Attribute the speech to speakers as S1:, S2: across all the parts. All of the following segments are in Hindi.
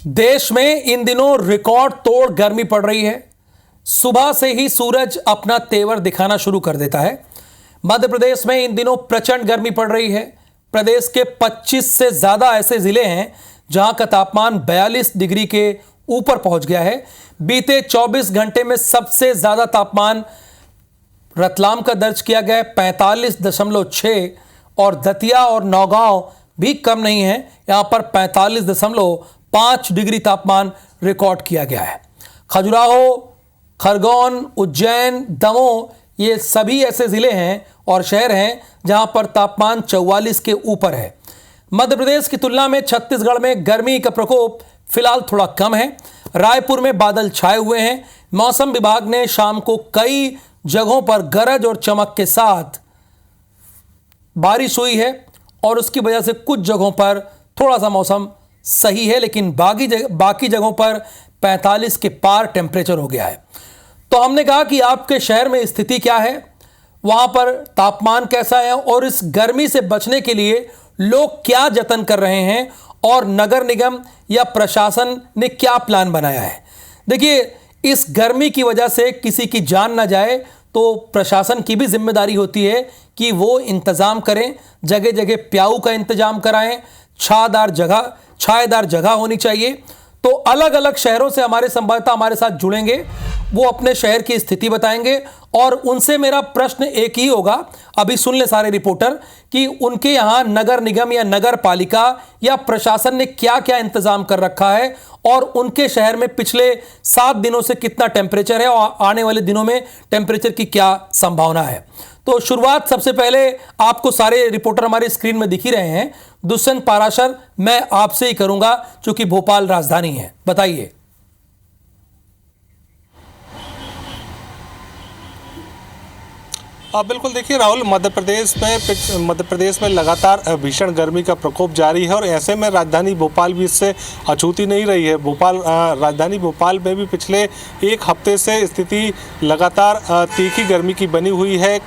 S1: देश में इन दिनों रिकॉर्ड तोड़ गर्मी पड़ रही है। सुबह से ही सूरज अपना तेवर दिखाना शुरू कर देता है। मध्य प्रदेश में इन दिनों प्रचंड गर्मी पड़ रही है। प्रदेश के 25 से ज्यादा ऐसे जिले हैं जहां का तापमान 42 डिग्री के ऊपर पहुंच गया है। बीते 24 घंटे में सबसे ज्यादा तापमान रतलाम का दर्ज किया गया है 45.6 और दतिया और नौगांव भी कम नहीं है, यहां पर 45.5 डिग्री तापमान रिकॉर्ड किया गया है। खजुराहो, खरगोन, उज्जैन, दमोह ये सभी ऐसे जिले हैं और शहर हैं जहां पर तापमान 44 के ऊपर है। मध्य प्रदेश की तुलना में छत्तीसगढ़ में गर्मी का प्रकोप फिलहाल थोड़ा कम है। रायपुर में बादल छाए हुए हैं। मौसम विभाग ने शाम को कई जगहों पर गरज और चमक के साथ बारिश हुई है और उसकी वजह से कुछ जगहों पर थोड़ा सा मौसम सही है, लेकिन बाकी जगहों पर 45 के पार टेम्परेचर हो गया है। तो हमने कहा कि आपके शहर में स्थिति क्या है, वहां पर तापमान कैसा है और इस गर्मी से बचने के लिए लोग क्या जतन कर रहे हैं और नगर निगम या प्रशासन ने क्या प्लान बनाया है। देखिए, इस गर्मी की वजह से किसी की जान ना जाए तो प्रशासन की भी जिम्मेदारी होती है कि वो इंतजाम करें, जगह जगह प्याऊ का इंतजाम कराएं, छायादार जगह होनी चाहिए। तो अलग अलग शहरों से हमारे संवाददाता हमारे साथ जुड़ेंगे, वो अपने शहर की स्थिति बताएंगे और उनसे मेरा प्रश्न एक ही होगा, अभी सुन ले सारे रिपोर्टर, कि उनके यहाँ नगर निगम या नगर पालिका या प्रशासन ने क्या क्या इंतजाम कर रखा है और उनके शहर में पिछले 7 दिनों से कितना टेम्परेचर है और आने वाले दिनों में टेम्परेचर की क्या संभावना है। तो शुरुआत सबसे पहले आपको सारे रिपोर्टर हमारे स्क्रीन में दिख ही रहे हैं। दुष्यंत पाराशर, मैं आपसे ही करूंगा क्योंकि भोपाल राजधानी है, बताइए।
S2: बिल्कुल, देखिए राहुल, मध्य प्रदेश में लगातार भीषण गर्मी का प्रकोप जारी है और ऐसे में राजधानी भोपाल भी इससे अछूती नहीं रही है। राजधानी भोपाल में भी पिछले एक हफ्ते से स्थिति लगातार तीखी गर्मी की बनी हुई है।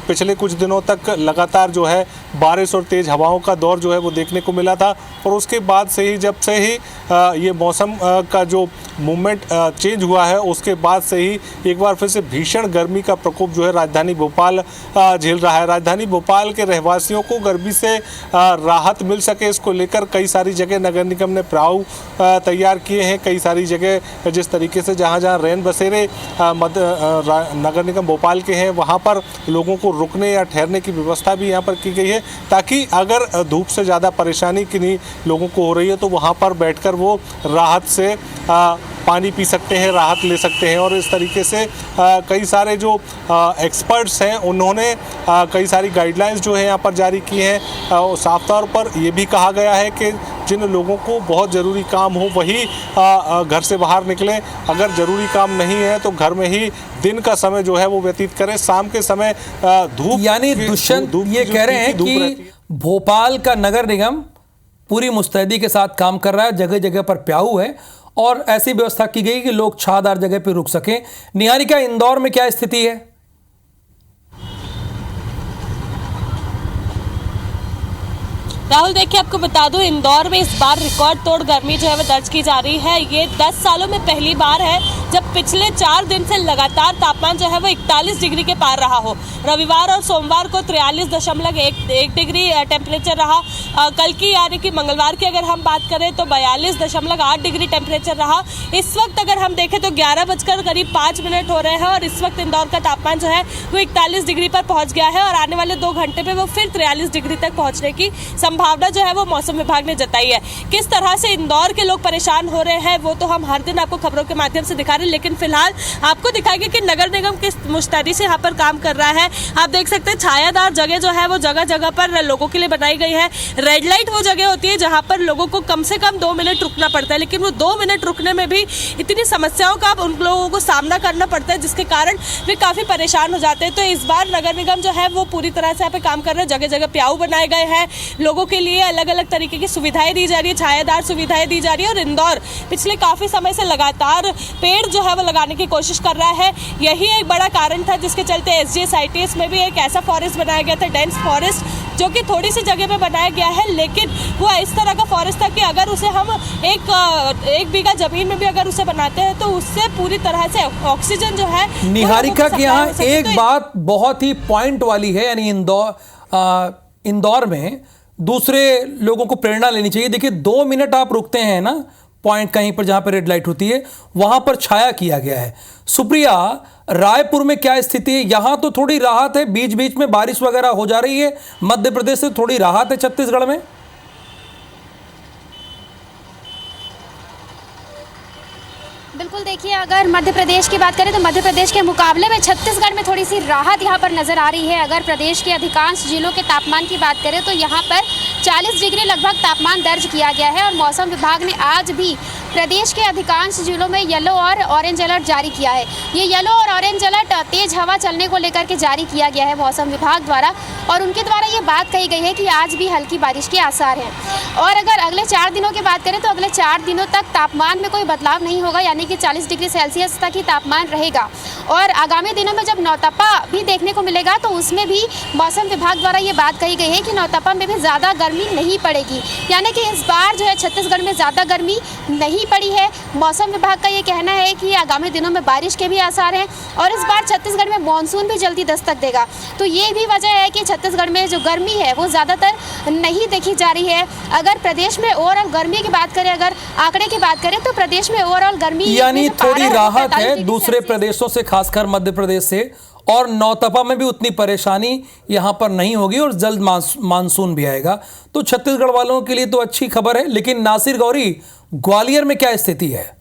S2: पिछले कुछ दिनों तक लगातार जो है बारिश और तेज़ हवाओं का दौर जो है वो देखने को मिला था और उसके बाद से ही जब से ही ये मौसम का जो मूवमेंट चेंज हुआ है उसके बाद से ही एक बार फिर से भीषण गर्मी का प्रकोप जो है राजधानी भोपाल झेल रहा है। राजधानी भोपाल के रहवासियों को गर्मी से राहत मिल सके, इसको लेकर कई सारी जगह नगर निगम ने प्लाऊ तैयार किए हैं। कई सारी जगह जिस तरीके से जहां रैन बसेरे नगर निगम भोपाल के हैं वहां पर लोगों को रुकने या ठहरने की व्यवस्था भी यहां पर की गई है, ताकि अगर धूप से ज़्यादा परेशानी किन्हीं लोगों को हो रही है तो वहां पर बैठकर वो राहत से पानी पी सकते हैं, राहत ले सकते हैं। और इस तरीके से कई सारे जो एक्सपर्ट्स हैं उन्होंने कई सारी गाइडलाइंस जो है यहाँ पर जारी की हैं। साफ तौर पर ये भी कहा गया है कि जिन लोगों को बहुत ज़रूरी काम हो वही घर से बाहर निकलें, अगर ज़रूरी काम नहीं है तो घर में ही दिन का समय जो है वो व्यतीत करें। शाम के समय धूप,
S1: यानी दुष्यंत ये कह रहे हैं कि भोपाल का नगर निगम पूरी मुस्तैदी के साथ काम कर रहा है, जगह जगह पर प्याऊ है और ऐसी व्यवस्था की गई कि लोग छायादार जगह पर रुक सकें। निहारिका, इंदौर में क्या स्थिति है?
S3: राहुल, देखिए आपको बता दूं, इंदौर में इस बार रिकॉर्ड तोड़ गर्मी जो है वो दर्ज की जा रही है। ये 10 सालों में पहली बार है जब पिछले 4 दिन से लगातार तापमान जो है वो 41 डिग्री के पार रहा हो। रविवार और सोमवार को 43.1 डिग्री टेम्परेचर रहा। कल की यानी कि मंगलवार की अगर हम बात करें तो 42.8 डिग्री टेम्परेचर रहा। इस वक्त अगर हम देखें तो 11:05 हो रहे हैं और इस वक्त इंदौर का तापमान जो है वो 41 डिग्री पर पहुंच गया है और आने वाले 2 घंटे में वो फिर 43 डिग्री तक पहुंचने की संभावना जो है वो मौसम विभाग ने जताई है। किस तरह से इंदौर के लोग परेशान हो रहे हैं वो तो हम हर दिन आपको खबरों के माध्यम से दिखा रहे हैं, लेकिन फिलहाल आपको दिखाएंगे कि नगर निगम किस मुस्तैदी से यहाँ पर काम कर रहा है। आप देख सकते हैं छायादार जगह जो है वो जगह जगह पर लोगों के लिए बनाई गई है। रेड लाइट वो जगह होती है जहाँ पर लोगों को कम से कम 2 मिनट रुकना पड़ता है, लेकिन वो 2 मिनट रुकने में भी इतनी समस्याओं का उन लोगों को सामना करना पड़ता है जिसके कारण वे काफी परेशान हो जाते हैं। तो इस बार नगर निगम जो है वो पूरी तरह से यहाँ पे काम कर रहे हैं। जगह जगह प्याऊ बनाए गए हैं, लोगों के लिए अलग अलग तरीके की सुविधाएं दी जा रही है, छायादार सुविधाएं दी जा रही है। और इंदौर पिछले काफी समय से लगातार पेड़ जो है वो लगाने की कोशिश कर रहा है। यही एक बड़ा कारण था जिसके चलते SGS ITS में भी एक ऐसा फॉरेस्ट बनाया गया था, डेंस फॉरेस्ट, जो कि थोड़ी सी जगह पे बनाया गया है, लेकिन वो इस तरह का फॉरेस्ट था कि अगर उसे हम एक बीघा जमीन में भी अगर उसे बनाते हैं तो उससे पूरी तरह से ऑक्सीजन जो है।
S1: निहारिका के यहाँ एक बात बहुत ही पॉइंट वाली है, यानी इंदौर में दूसरे लोगों को प्रेरणा लेनी चाहिए। देखिए 2 मिनट आप रुकते हैं ना पॉइंट कहीं पर जहां पर रेड लाइट होती है, वहां पर छाया किया गया है। सुप्रिया, रायपुर में क्या स्थिति है? यहां तो थोड़ी राहत है, बीच बीच में बारिश वगैरह हो जा रही है, मध्य प्रदेश से थोड़ी राहत है छत्तीसगढ़ में।
S4: बिल्कुल, देखिए अगर मध्य प्रदेश की बात करें तो मध्य प्रदेश के मुकाबले में छत्तीसगढ़ में थोड़ी सी राहत यहाँ पर नज़र आ रही है। अगर प्रदेश के अधिकांश जिलों के तापमान की बात करें तो यहाँ पर 40 डिग्री लगभग तापमान दर्ज किया गया है और मौसम विभाग ने आज भी प्रदेश के अधिकांश जिलों में येलो और ऑरेंज अलर्ट जारी किया है। ये येलो और ऑरेंज अलर्ट तेज हवा चलने को लेकर के जारी किया गया है मौसम विभाग द्वारा, और उनके द्वारा ये बात कही गई है कि आज भी हल्की बारिश के आसार हैं। और अगर अगले 4 दिनों की बात करें तो अगले 4 दिनों तक तापमान में कोई बदलाव नहीं होगा, यानी कि 40 डिग्री सेल्सियस तक ही तापमान रहेगा। और आगामी दिनों में जब नौतपा भी देखने को मिलेगा तो उसमें भी मौसम विभाग द्वारा ये बात कही गई है कि नौतपा में भी ज़्यादा गर्मी नहीं पड़ेगी, यानी कि इस बार जो है छत्तीसगढ़ में ज़्यादा गर्मी नहीं पड़ी है। मौसम विभाग का ये कहना है कि आगामी दिनों में बारिश के भी आसार हैं और इस बार छत्तीसगढ़ में मानसून भी जल्दी दस्तक देगा। तो ये भी वजह है कि छत्तीसगढ़ में जो गर्मी है वो ज़्यादातर नहीं देखी जा रही है। अगर प्रदेश में ओवरऑल गर्मी की बात करें, अगर आंकड़े की बात करें तो प्रदेश में ओवरऑल गर्मी
S1: यानी थोड़ी राहत है दूसरे प्रदेशों से, खासकर मध्य प्रदेश से, और नौतपा में भी उतनी परेशानी यहां पर नहीं होगी और जल्द मानसून भी आएगा। तो छत्तीसगढ़ वालों के लिए तो अच्छी खबर है। लेकिन नासिर गौरी, ग्वालियर में क्या स्थिति है?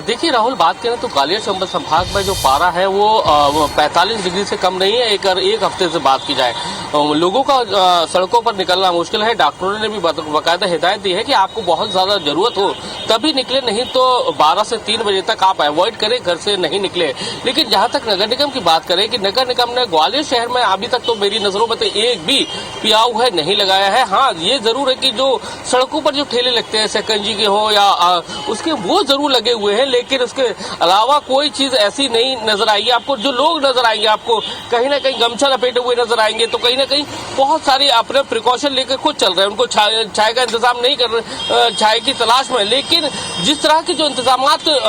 S5: देखिए राहुल, बात करें तो ग्वालियर चंबल संभाग में जो पारा है वो 45 डिग्री से कम नहीं है। एक हफ्ते से बात की जाए, लोगों का सड़कों पर निकलना मुश्किल है। डॉक्टरों ने भी बाकायदा हिदायत दी है कि आपको बहुत ज्यादा जरूरत हो तभी निकले, नहीं तो 12 से 3 बजे तक आप अवॉइड करें, घर से नहीं निकले। लेकिन जहां तक नगर निगम की बात करें कि नगर निगम ने ग्वालियर शहर में अभी तक तो मेरी नजरों में तो एक भी पियाऊ है नहीं लगाया है। हाँ, ये जरूर है कि जो सड़कों पर जो ठेले लगते हैं सकंजी के हो या उसके, वो जरूर लगे हुए हैं, लेकिन उसके अलावा कोई चीज ऐसी नहीं नजर आएगी आपको। जो लोग नजर आएंगे आपको कहीं ना कहीं गमछा लपेटे हुए नजर आएंगे, तो कहीं ना कहीं बहुत सारे अपने प्रिकॉशन लेकर खुद चल रहे हैं। उनको चाय का इंतजाम नहीं कर रहे, चाय की तलाश में, लेकिन जिस तरह के जो इंतजाम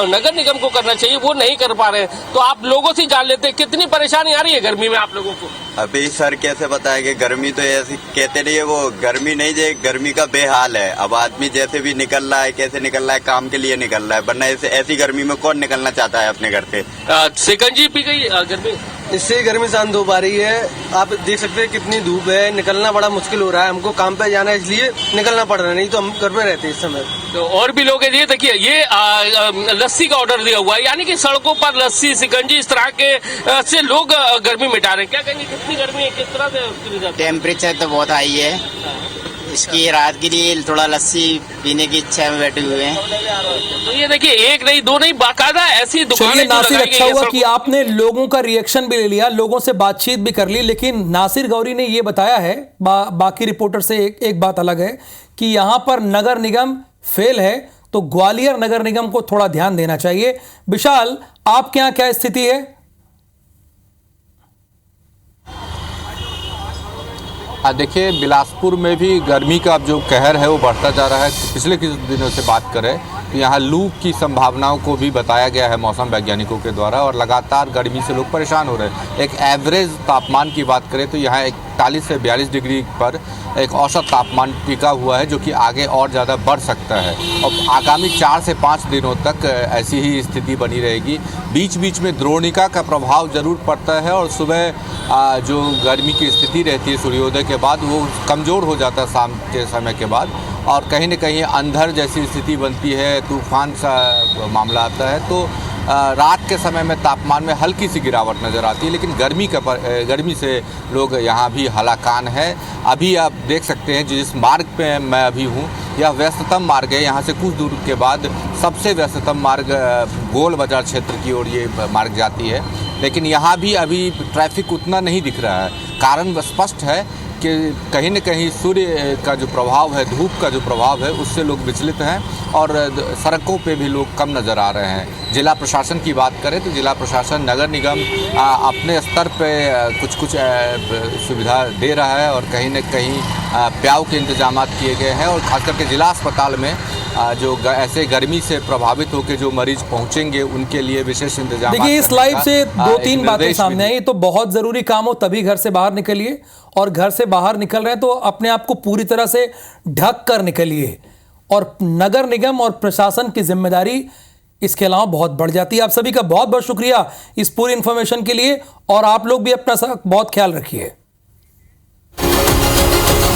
S5: नगर निगम को करना चाहिए वो नहीं कर पा रहे हैं। तो आप लोगों से जान लेते हैं कितनी परेशानी आ रही है गर्मी में आप लोगों को।
S6: अभी सर कैसे बताएंगे, गर्मी तो ऐसी कहते नहीं है, वो गर्मी नहीं है, गर्मी का बेहाल है। अब आदमी जैसे भी निकल रहा है, कैसे निकल रहा है, काम के लिए निकल रहा है, वरना ऐसी गर्मी में कौन निकलना चाहता है अपने घर से।
S5: शिकंजी पी गई गर्मी,
S7: इससे गर्मी शांत हो पा रही है। आप देख सकते हैं कितनी धूप है, निकलना बड़ा मुश्किल हो रहा है। हमको काम पे जाना है इसलिए निकलना पड़ रहा है, नहीं तो हम घर पे रहते इस समय।
S5: तो और भी लोग हैं, ये देखिए ये लस्सी का ऑर्डर दिया हुआ है, यानी कि सड़कों पर लस्सी शिकंजी इस तरह के से लोग गर्मी मिटा रहे हैं। क्या कहेंगे, कितनी गर्मी है, किस तरह से?
S8: टेम्परेचर तो बहुत हाई है, इसकी रात के लिए थोड़ा लस्सी पीने की इच्छा में बैठे हुए हैं।
S5: तो ये देखिए, एक नहीं दो नहीं, बाकायदा ऐसी दुकानें।
S1: नासिर, अच्छा हुआ कि आपने लोगों का रिएक्शन भी ले लिया, लोगों से बातचीत भी कर ली। लेकिन नासिर गौरी ने ये बताया है, बाकी रिपोर्टर से एक बात अलग है कि यहां पर नगर निगम फेल है, तो ग्वालियर नगर निगम को थोड़ा ध्यान देना चाहिए। विशाल, आपके यहां क्या स्थिति है?
S9: देखिए, बिलासपुर में भी गर्मी का अब जो कहर है वो बढ़ता जा रहा है। पिछले कुछ दिनों से बात करें तो यहाँ लू की संभावनाओं को भी बताया गया है मौसम वैज्ञानिकों के द्वारा, और लगातार गर्मी से लोग परेशान हो रहे हैं। एक एवरेज तापमान की बात करें तो यहाँ 41 से 42 डिग्री पर एक औसत तापमान टिका हुआ है, जो कि आगे और ज़्यादा बढ़ सकता है। और आगामी 4 से 5 दिनों तक ऐसी ही स्थिति बनी रहेगी। बीच बीच में द्रोणिका का प्रभाव जरूर पड़ता है और सुबह जो गर्मी की स्थिति रहती है सूर्योदय के बाद वो कमज़ोर हो जाता है शाम के समय के बाद, और कहीं न कहीं अंधर जैसी स्थिति बनती है, तूफान सा मामला आता है। तो रात के समय में तापमान में हल्की सी गिरावट नज़र आती है, लेकिन गर्मी से लोग यहाँ भी हलाकान है। अभी आप देख सकते हैं जिस मार्ग पे मैं अभी हूँ, यह व्यस्ततम मार्ग है। यहाँ से कुछ दूर के बाद सबसे व्यस्ततम मार्ग गोल बाजार क्षेत्र की ओर ये मार्ग जाती है, लेकिन यहाँ भी अभी ट्रैफिक उतना नहीं दिख रहा है। कारण स्पष्ट है कि कहीं न कहीं सूर्य का जो प्रभाव है, धूप का जो प्रभाव है, उससे लोग विचलित हैं और सड़कों पे भी लोग कम नज़र आ रहे हैं। जिला प्रशासन की बात करें तो जिला प्रशासन नगर निगम अपने स्तर पे कुछ कुछ सुविधा दे रहा है और कहीं न कहीं प्याऊ के इंतजाम किए गए हैं और खास करके जिला अस्पताल में जो ऐसे गर्मी से प्रभावित होकर जो मरीज पहुंचेंगे उनके लिए विशेष इंतजाम।
S1: देखिए, इस लाइव से 2-3 बातें सामने आई। तो बहुत ज़रूरी काम हो तभी घर से बाहर निकलिए, और घर से बाहर निकल रहे हैं तो अपने आप को पूरी तरह से ढक कर निकलिए। और नगर निगम और प्रशासन की जिम्मेदारी इसके अलावा बहुत बढ़ जाती है। आप सभी का बहुत बहुत शुक्रिया इस पूरी इन्फॉर्मेशन के लिए, और आप लोग भी अपना बहुत ख्याल रखिए।